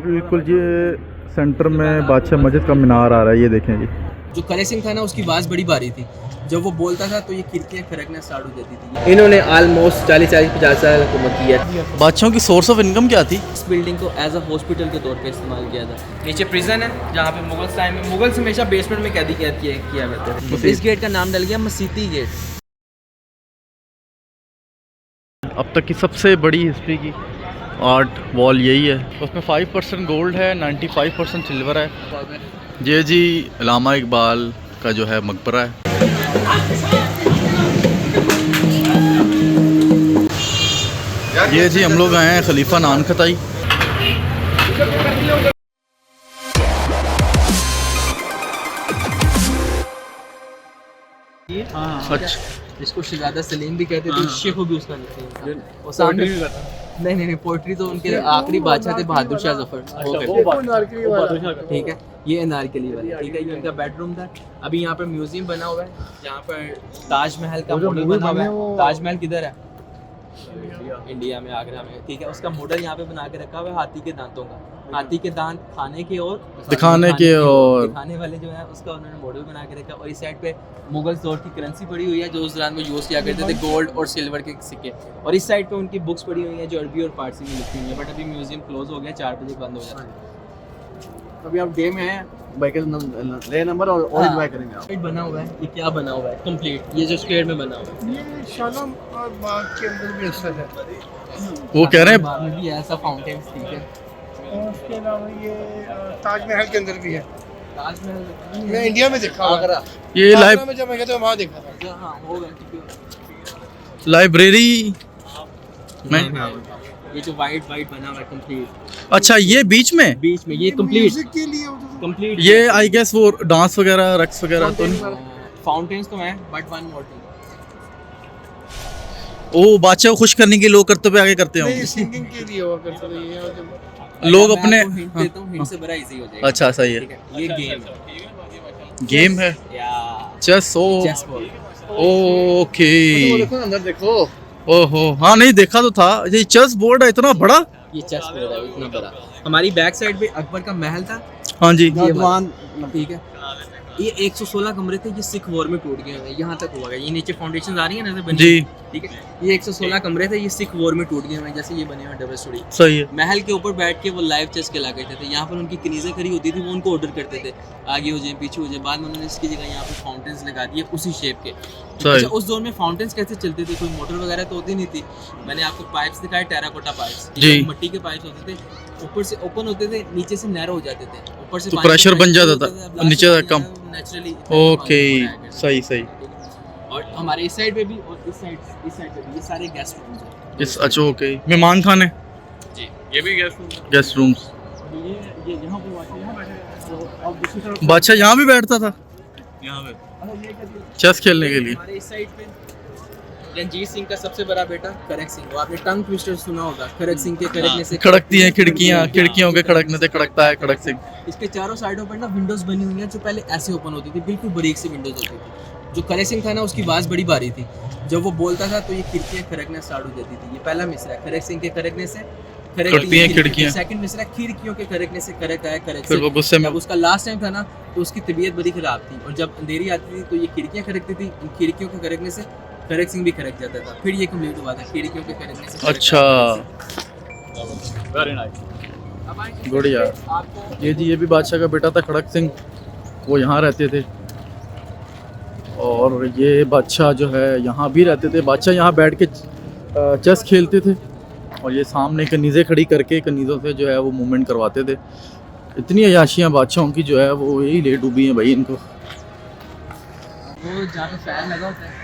बिल्कुल ये सेंटर में बादशाह मस्जिद का मीनार आ रहा है, ये देखें जी। जो करे सिंह था ना, उसकी आवाज़ बड़ी भारी थी। जब वो बोलता था तो ये खिड़कियाँ खड़कना स्टार्ट हो जाती थी। इन्होंने ऑलमोस्ट 40-50 साल हुकूमत की है। बादशाहों की सोर्स ऑफ इनकम क्या थी? इस बिल्डिंग को एज अ हॉस्पिटल के तौर पे इस्तेमाल किया था। नीचे प्रिजन है जहाँ पे मुगल टाइम में मुगल हमेशा बेसमेंट में कैदी किया करते थे। इस गेट का नाम डल गया मसीती गेट। अब तक की सबसे बड़ी हिस्ट्री की आर्ट वॉल यही है। उसमें 5% गोल्ड है, 95% सिल्वर है। ये जी अल्लामा इकबाल का जो है मकबरा है। ये जी हम लोग आए हैं खलीफा नानखताई। अच्छा, जिसको शहजादा सलीम भी कहते थे, शेख भी उसका निकनेम था। और सामने नहीं पोएट्री तो उनके आखिरी बादशाह थे बहादुर शाह जफर। ठीक है, ये अनारकली वाला, ठीक है, ये उनका बेडरूम था। अभी यहाँ पर म्यूजियम बना हुआ है जहाँ पर ताजमहल का मॉडल बना हुआ है। ताजमहल किधर है? इंडिया में, आगरा में, ठीक है। उसका मॉडल यहाँ पे बना के रखा हुआ है हाथी के दांतों का। हाथी के दांत खाने के और दिखाने दिखाने वाले जो है उसका उन्होंने मॉडल बना के रखा। और इस साइड पे मुगल दौर की करेंसी पड़ी हुई है जो उस दौरान में यूज़ किया करते थे, गोल्ड और सिल्वर के सिक्के। और इस साइड पे उनकी बुक्स पड़ी हुई हैं जो अरबी और फारसी में लिखी हुई है। बट अभी म्यूजियम क्लोज हो गया, 4 बजे बंद हो जाता है। अभी आप डे में हैं, बाइक ले नंबर और एंजॉय करेंगे आप। बना हुआ है, ये क्या बना हुआ है कंप्लीट, ये जो स्क्वायर में बना हुआ है, ये शालम और बाग के अंदर भी असर है। वो कह रहे हैं बाग में भी ऐसा फाउंटेन, ठीक है। और उसके अलावा ये ताजमहल के अंदर भी है। ताजमहल मैं इंडिया में देखा आगरा, ये आगरा में जब मैं गया था वहाँ देखा था। हाँ होगा। लाइब्रेरी में ये जो वाइट बना हुआ है कंप्लीट। अच्छा, ये बीच में ये कंप्लीट म्यूजिक के लिए कंप्लीट ये आई गेस वो डांस वगैरह रक्स वगैरह तो नहीं? फाउंटेन्स तो हैं बट वन मोर थिंग, ओ बादशाह को खुश करने के लोग करते हुए आगे करते नहीं, होंगे सिंगिंग के लिए हुआ करता था ये। और जब लोग अपने। हिंट देता हूं, हिंट से बड़ा इजी हो जाएगा। अच्छा सही है, ठीक है, ये गेम है या चेस। ओ चेस बोर्ड। ओके, वो देखो ना, अंदर देखो। ओहो हाँ, नहीं देखा तो था। ये चेस बोर्ड है इतना बड़ा? ये चेस बोर्ड है इतना बड़ा। हमारी बैक साइड पे अकबर का महल था, हाँ जी। ये वाला, ठीक है। ये 116 कमरे थे, ये सिख वॉर में टूट गए हैं, यहाँ तक हुआ है। ये नीचे फाउंडेशन आ रही है ना बनी, जी ठीक है। ये 116 कमरे थे, ये सिख वॉर में टूट गए हैं, जैसे ये बने हुए डबल स्टोरी। सही है। महल के ऊपर बैठ के वो लाइव चेस खेला करते थे। यहाँ पर उनकी कनीज़ें खड़ी होती थी, वो उनको ऑर्डर करते थे आगे हो जाए पीछे हो जाए। बाद में उन्होंने इसकी जगह यहाँ पर फाउंटेन्स लगा दिए उसी शेप के। अच्छा, उस दौर में फाउंटेन्स कैसे चलते थे? कोई मोटर वगैरह तो होती नहीं थी। मैंने आपको पाइप्स दिखाए, टेराकोटा पाइप्स, मिट्टी के पाइप्स होते थे, ऊपर से ओपन होते थे, नीचे से नैरो हो जाते थे, ऊपर से तो प्रेशर बन जाता था, नीचे से कम नेचुरली। ओके, सही सही। और हमारे इस साइड पे भी और इस साइड पे भी ये सारे गेस्ट रूम्स हैं। इस अच्छा ओके, मेहमान खाने जी, ये भी गेस्ट रूम्स। ये यहाँ पे अब दूसरी तरफ बादशाह यहाँ भी बैठता था यहाँ पे चेस खेलने के लिए। हमारे इस साइड पे रंजीत सिंह का सबसे बड़ा बेटा खड़क सिंह, वो आपने टंग ट्विस्टर सुना होगा। खड़क सिंह के खड़कने से खड़कती हैं खिड़कियाँ, खिड़कियों के खड़कने से खड़कता है खड़क सिंह। इसके चारों साइडों पर ना विंडोज बनी हुई हैं जो पहले ऐसे ओपन होती थी, बिल्कुल बारीक सी विंडोज होती थी। जो खड़क सिंह था ना, उसकी आवाज़ बड़ी भारी थी। जब वो बोलता था तो ये खिड़कियाँ खड़कना स्टार्ट हो जाती थी। ये पहला मिसरा है, खड़क सिंह के खड़कने से खड़कती हैं खिड़कियाँ। सेकंड मिसरा खिड़कियों के खड़कने से खड़क आया खड़क फिर वो गुस्से में। जब उसका लास्ट टाइम था ना तो उसकी तबीयत बड़ी खराब थी, और जब अंधेरी आती थी तो ये खिड़कियाँ खड़कती थी। इन खिड़कियों के खड़कने से खड़क सिंह भी खड़क जाता था। फिर ये कंप्लीट हुआ था खिड़कियों के खड़कने से। अच्छा, वेरी नाइस, बढ़िया। ये जी, ये भी बादशाह का बेटा था खड़क सिंह, वो यहाँ रहते थे। और ये बादशाह जो है यहाँ भी रहते थे। बादशाह यहाँ बैठ के चेस खेलते थे, और ये सामने कनीज़ें खड़ी करके कनीज़ों से जो है वो मूवमेंट करवाते थे। इतनी अयाशियाँ बादशाहों की जो है वो यही ले डूबी हैं भाई इनको। वो जहाँ पे फैन लगा होता है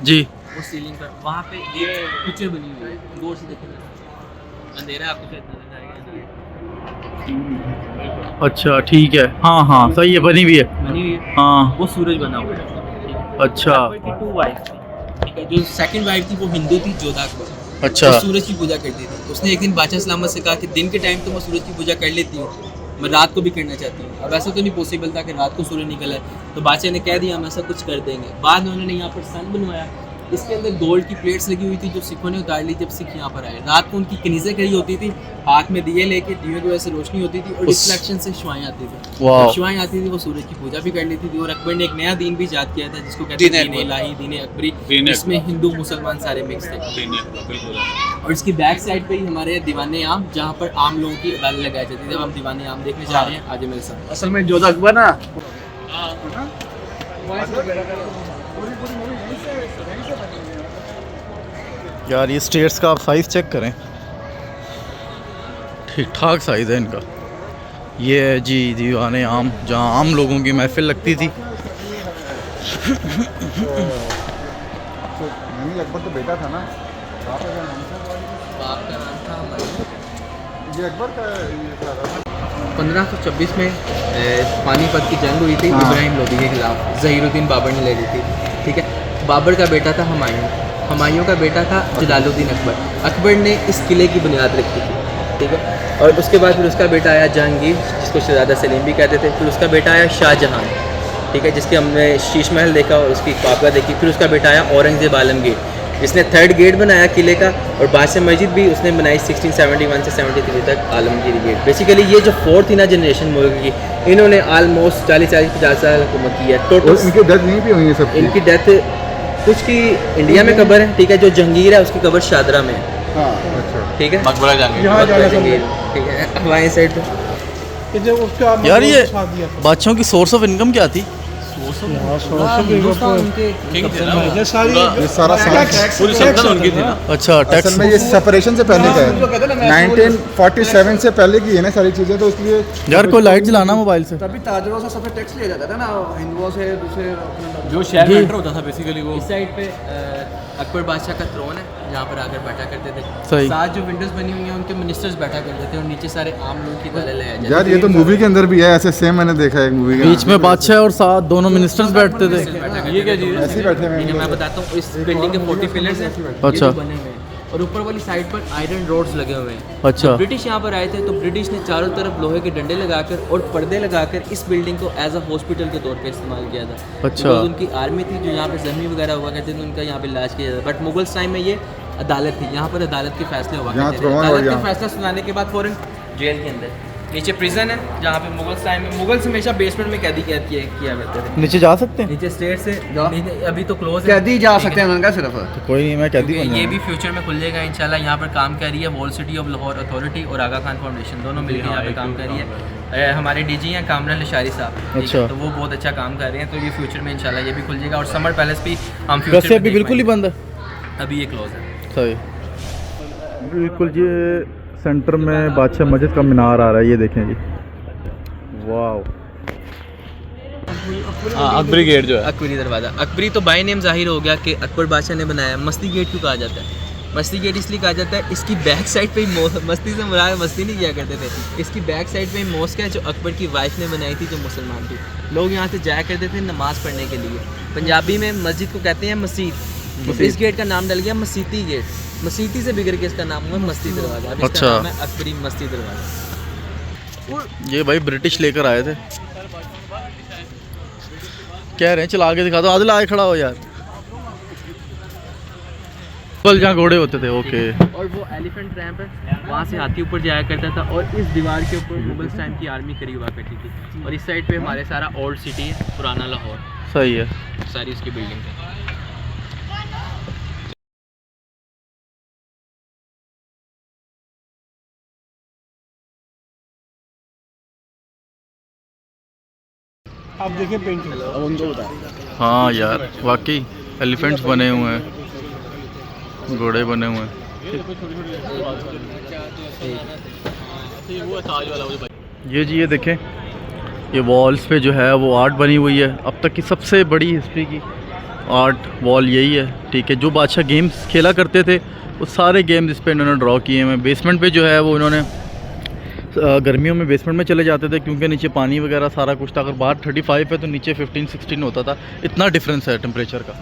जी, वो सीलिंग पर, वहाँ पे ये पिक्चर बनी हुई है, गौर से देखेंगे। अंधेरा है, आपको शायद नजर आएगा। अच्छा ठीक है, हाँ हाँ सही है, बनी हुई है। बनी हुई है, हाँ वो सूरज बना हुआ है। अच्छा, अकबर की 2 वाइफ थी, ठीक है। जो सेकंड वाइफ थी वो हिंदू थी, जोधा अकबर। अच्छा, वो सूरज की पूजा करती थी। उसने एक दिन बादशाह सलामत से कहा कि दिन के टाइम तो मैं सूरज की पूजा कर लेती हूँ, मैं रात को भी करना चाहती हूँ। अब ऐसा तो नहीं पॉसिबल था कि रात को सूरज निकला है, तो बादशाह ने कह दिया हम ऐसा कुछ कर देंगे। बाद में उन्होंने यहाँ पर सन बनवाया, इसके अंदर गोल्ड की प्लेट्स लगी हुई थी जो सिखों ने उतार ली जब सिख यहाँ पर आए। रात को उनकी कनीज़ें खड़ी होती थी, हाथ में दिए लेके, दियों की वजह से रोशनी होती थी और रिफ्लेक्शन से शुआएं आती थी। वाह। जब शुआएं आती थी वो सूरज की पूजा भी कर लेती थी। और अकबर ने एक नया दीन भी ईजाद किया था जिसको कहते हैं दीन इलाही, दीन अकबरी, जिसमें हिंदू मुसलमान सारे मिक्स थे। और इसकी बैक साइड पे ही हमारे दीवाने आम, जहाँ पर आम लोगों की अदालत लगाई जाती थी। जब हम दीवाने आम देखने जा रहे हैं, आगे मेरे साथ। असल में जोधा अकबर ना यार ये स्टेयर्स का आप साइज़ चेक करें, ठीक ठाक साइज़ है इनका। ये है जी दीवाने आम, जहाँ आम लोगों की महफिल लगती थी। अकबर तो बेटा था ना, बाप का नाम था ये अकबर का 1526 में पानीपत की जंग हुई थी इब्राहिम लोदी के खिलाफ, ज़हीरुद्दीन बाबर ने लड़ी थी। ठीक है, बाबर का बेटा था हुमायूं, हुमायूं का बेटा था जलालुद्दीन अकबर। अकबर ने इस किले की बुनियाद रखी थी। ठीक है, और उसके बाद फिर उसका बेटा आया जहांगीर, जिसको शहजादा सलीम भी कहते थे। फिर उसका बेटा आया शाहजहां, ठीक है, जिसके हमने शीश महल देखा और उसकी ख्वाबगाह देखी। फिर उसका बेटा आया औरंगज़ेब आलमगीर, जिसने 3rd गेट बनाया किले का, और बादशाह मस्जिद भी उसने बनाई 1671 से 73 तक, आलमगीर गेट। बेसिकली ये जो 4th थी ना जनरेशन मुल्क की, इन्होंने आलमोस्ट 40-50 साल हुकूमत की है टोटल। इनकी डेथ नहीं भी हुई है सब। इनकी डेथ कुछ की इंडिया में कब्र है, ठीक है, जो जहांगीर है उसकी कब्र शादरा में है। हाँ अच्छा, ठीक है, मकबरा जहांगीर। मकबरा जहांगीर, ठीक है, हमारे साइड पे। यार ये बादशाहों की सोर्स ऑफ इनकम क्या थी? हिंदुस्तान उनके किंग थे ना वो। ये सारा पूरी सल्तनत उनकी थी ना। अच्छा, टैक्स। असल में ये सेपरेशन से पहले का है, 1947 से पहले की है ना सारी चीज़ें, तो इसलिए यार कोई लाइट जलाना मोबाइल से। तभी ताजरों से सबसे टैक्स लिया जाता था ना, हिंदुओं से, दूसरे जो शहर में एंटर होता था बेसिकली वो। इस साइड पे अकबर बादशाह का थ्रोन है, जहाँ पर आकर बैठा करते थे। सही। साथ जो विंडोज बनी हुई हैं उनके मिनिस्टर्स बैठा करते थे और नीचे सारे आम लोगों की तरह ले जाते यार ये तो मूवी के अंदर भी है ऐसे, सेम मैंने देखा है एक मूवी बीच में बादशाह और साथ दोनों मिनिस्टर्स बैठते थे। ये क्या चीज़ है? ऐसे ही बैठे हुए ठीक है, हैं। मैं बताता हूँ, इस बिल्डिंग के 40 पिलर्स हैं, ये अच्छा। जो बने हुए हैं, और ऊपर वाली साइड पर आयरन रोड्स लगे हुए हैं। अच्छा। जब ब्रिटिश यहाँ पर आए थे तो ब्रिटिश ने चारों तरफ लोहे के डंडे लगाकर और पर्दे लगाकर इस बिल्डिंग को एज अ हॉस्पिटल के तौर पे इस्तेमाल किया था। अच्छा। Because उनकी आर्मी थी जो यहाँ पे जख्मी वगैरह हुआ करते थे, उनका यहाँ पे इलाज किया जाता। बट मुगल्स टाइम में ये अदालत थी, यहाँ पर अदालत के फैसले हुआ यहाँ करते थे। throne और अदालत का यहाँ- फैसला सुनाने के बाद फौरन जेल के अंदर, नीचे प्रिजन है जहाँ पे मुगल्स टाइम में मुगल्स हमेशा बेसमेंट में कैदी किया करते थे। नीचे जा सकते हैं? नीचे स्टेट से नीचे अभी तो क्लोज है, कैदी जा सकते हैं उनका सिर्फ। तो कोई नहीं, मैं कैदी क्योंकि बन ये जाऊंगा। भी फ्यूचर में खुल जाएगा इंशाल्लाह। यहाँ पर काम कर रही है wall city of Lahore authority और आगा खान फाउंडेशन, दोनों मिलकर यहाँ पे काम कर रही है। हमारे डीजी हैं कामरान लशारी साहब, ठीक है, अच्छा। तो वो बहुत अच्छा काम कर रहे हैं। तो ये फ्यूचर में इंशाल्लाह ये भी खुल जाएगा। और समर पैलेस भी हम वैसे फ्यूचर में अभी देख बिल्कुल ही पाएंगे। बंद है। अभी ये क्लोज है। सही। बिल्कुल, ये सेंटर में बादशाह मस्जिद का मीनार आ रहा है, ये देखें जी। वाह। हाँ, अकबरी गेट जो है। अकबरी दरवाज़ा, अकबरी तो बाय नेम जाहिर हो गया कि अकबर बादशाह ने बनाया। मस्ती गेट क्यों कहा जाता है? मस्ती गेट इसलिए कहा जाता है, इसकी बैक साइड पे ही मस्ती से मुराद मस्ती नहीं किया करते थे, इसकी बैक साइड पे ही मॉस्क है जो अकबर की वाइफ ने बनाई थी, जो मुसलमान थी। लोग यहाँ से जाया करते थे नमाज़ पढ़ने के लिए। पंजाबी में मस्जिद को कहते हैं मस्जिद, तो इस गेट का नाम डल गया मसीती गेट। मसीती से बिगड़ के इसका नाम हुआ मस्ती दरवाज़ा। अब इसका अच्छा। नाम है अकबरी मस्ती दरवाज़ा। ये भाई ब्रिटिश लेकर आए थे, कह रहे हैं चला के दिखा दो। आदिल आगे खड़ा हो यार। कल जहाँ घोड़े होते थे, ओके। और वो एलिफेंट रैंप है, वहाँ से हाथी ऊपर जाया करता था। और इस दीवार के ऊपर मुगल्स टाइम की आर्मी खड़ी हुआ करती थी। और इस साइड पे हमारे सारा ओल्ड सिटी है, पुराना लाहौर, सही है। सारी उसकी बिल्डिंग है। आप देखिए पेंटिंग, अब उनको बता। हाँ यार, वाकई एलिफेंट्स बने हुए हैं, घोड़े बने हुए हैं। ये जी, ये देखें, ये वॉल्स पे जो है वो आर्ट बनी हुई है। अब तक की सबसे बड़ी हिस्ट्री की आर्ट वॉल यही है, ठीक है। जो बादशाह गेम्स खेला करते थे वो सारे गेम्स इस पे इन्होंने ड्रॉ किए हैं। बेसमेंट पे जो है वो इन्होंने गर्मियों में बेसमेंट में चले जाते थे क्योंकि नीचे पानी वगैरह सारा कुछ था। अगर बाहर 35 है तो नीचे 15-16 होता था, इतना डिफरेंस है टेम्परेचर का।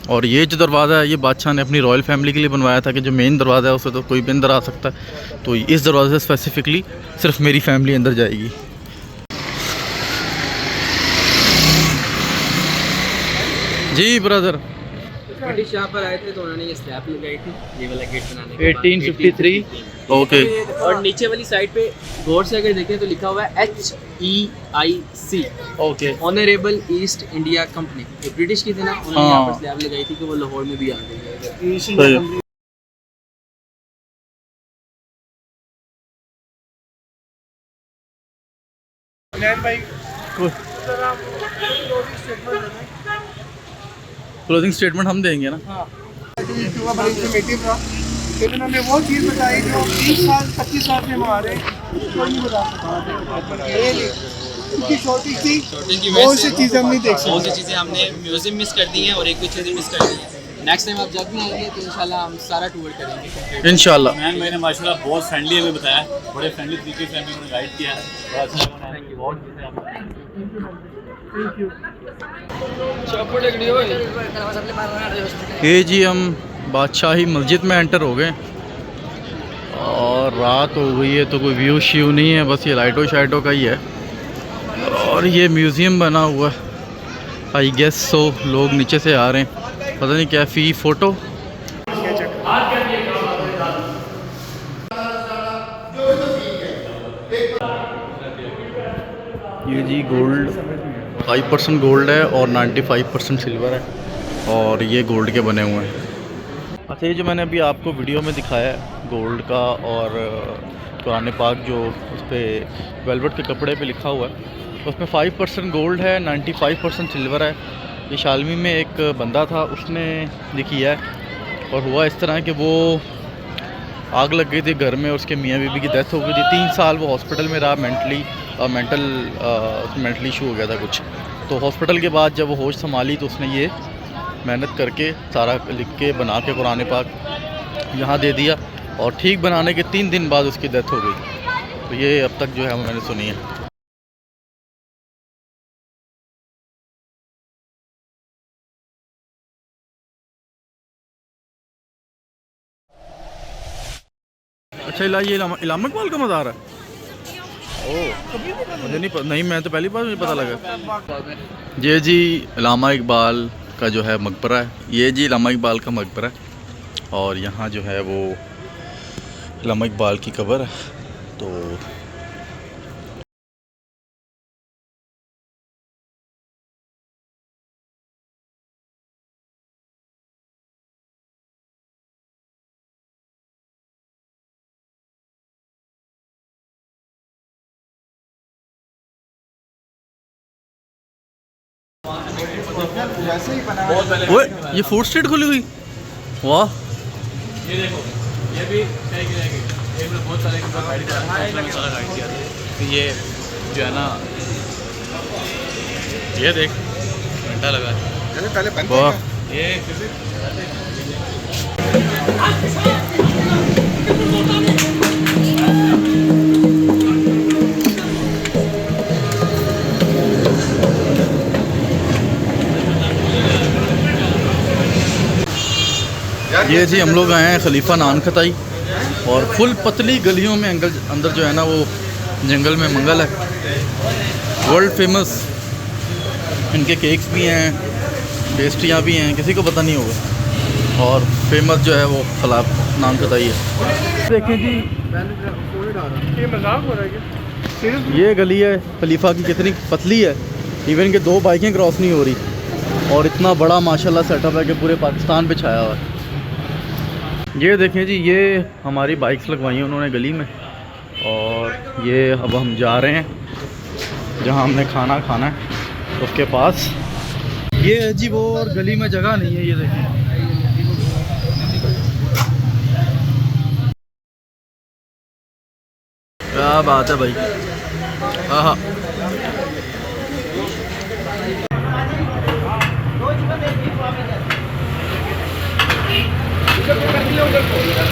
और ये जो दरवाज़ा है ये बादशाह ने अपनी रॉयल फैमिली के लिए बनवाया था कि जो मेन दरवाज़ा है उससे तो कोई भी अंदर आ सकता है, तो इस दरवाजे से स्पेसिफिकली सिर्फ मेरी फैमिली अंदर जाएगी। जी ब्रदर, ब्रिटिश यहाँ पर आए थे तो उन्होंने ये स्लैब लगाई थी, ये वाला गेट बनाने के बाद। 1853 ओके। और नीचे वाली साइड पे गौर से अगर देखें तो लिखा हुआ है HEIC, okay honourable east India company. जो ब्रिटिश की थी ना, उन्होंने हाँ। यहाँ पर स्लैब लगाई थी कि वो लाहौर में भी आ गई। सही। क्लोजिंग स्टेटमेंट हम देंगे ना। लेकिन हमें वो चीज़ बताई जो 20 साल 25 साल से हमारे कोई नहीं बता सकता। उनकी छोटी सी बहुत सी चीज़ें हम नहीं देख बहुत सी सकते। चीज़ें हमने म्यूजियम मिस कर दी हैं और एक दो चीज़ें मिस कर दी हैं। नेक्स्ट टाइम आप जब भी आएंगे तो इंशाल्लाह हम सारा टूर करेंगे इंशाल्लाह। मैन मैंने माशाल्लाह बहुत फ्रेंडली हमें बताया, बड़े फ्रेंडली तरीके से हमें उन्होंने गाइड किया है, बड़ा अच्छा लगा हमें, बहुत चीज़ें ये जी हम बादशाही मस्जिद में एंटर हो गए और रात हो गई है तो कोई व्यू श्यू नहीं है, बस ये लाइटों शाइटों का ही है। और ये म्यूज़ियम बना हुआ है, आई गेस सो लोग नीचे से आ रहे हैं, पता नहीं क्या फ़ी फ़ोटो। ये जी गोल्ड 5% गोल्ड है और 95% सिल्वर है और ये गोल्ड के बने हुए हैं। अच्छा, ये जो मैंने अभी आपको वीडियो में दिखाया है गोल्ड का और कुरान पाक जो उस पर वेलवेट के कपड़े पे लिखा हुआ है, उसमें 5% गोल्ड है, 95% सिल्वर है। ये शालमी में एक बंदा था, उसने ये किया है और हुआ इस तरह कि वो आग लग गई थी घर में, उसके मियाँ बीबी की डेथ हो गई थी। 3 साल वो हॉस्पिटल में रहा, मेंटल इशू हो गया था कुछ। तो हॉस्पिटल के बाद जब वो होश संभाली तो उसने ये मेहनत करके सारा लिख के बना के कुरान पाक यहाँ दे दिया और ठीक बनाने के 3 दिन बाद उसकी डेथ हो गई। तो ये अब तक जो है मैंने सुनी है। अच्छा, ये इलामा इकबाल का मज़ार है। ओह, मुझे नहीं, मैं तो पहली बार मुझे पता लगा। ये जी इलामा इकबाल का जो है मकबरा है, ये जी इलामा इकबाल का मकबरा है और यहाँ जो है वो इलामा इकबाल की कब्र है। तो वैसे ही बना वो ये फूड स्ट्रीट खुली हुई, वाह। ये देखो, ये भी एक में बहुत सारे मसाला गाइड किया था। तो ये जो है ना, ये देख घंटा लगा है, पहले बंद वाह। ये ये जी हम लोग आए हैं खलीफा नान खताई और फुल पतली गलियों में अंदर जो है ना वो जंगल में मंगल है। वर्ल्ड फेमस इनके केक्स भी हैं, पेस्ट्रियाँ भी हैं, किसी को पता नहीं होगा। और फेमस जो है वो खलीफा नान खताई है। देखें जी, ये मजाक हो रहा है क्या? ये गली है खलीफा की, कितनी पतली है, इवन के 2 बाइकें क्रॉस नहीं हो रही और इतना बड़ा माशाल्लाह सेटअप है कि पूरे पाकिस्तान पे छाया हुआ है। ये देखें जी, ये हमारी बाइक्स लगवाई हैं उन्होंने गली में और ये अब हम जा रहे हैं जहां हमने खाना खाना है उसके पास। ये है जी वो, और गली में जगह नहीं है, ये देखें। क्या बात है भाई, हाँ।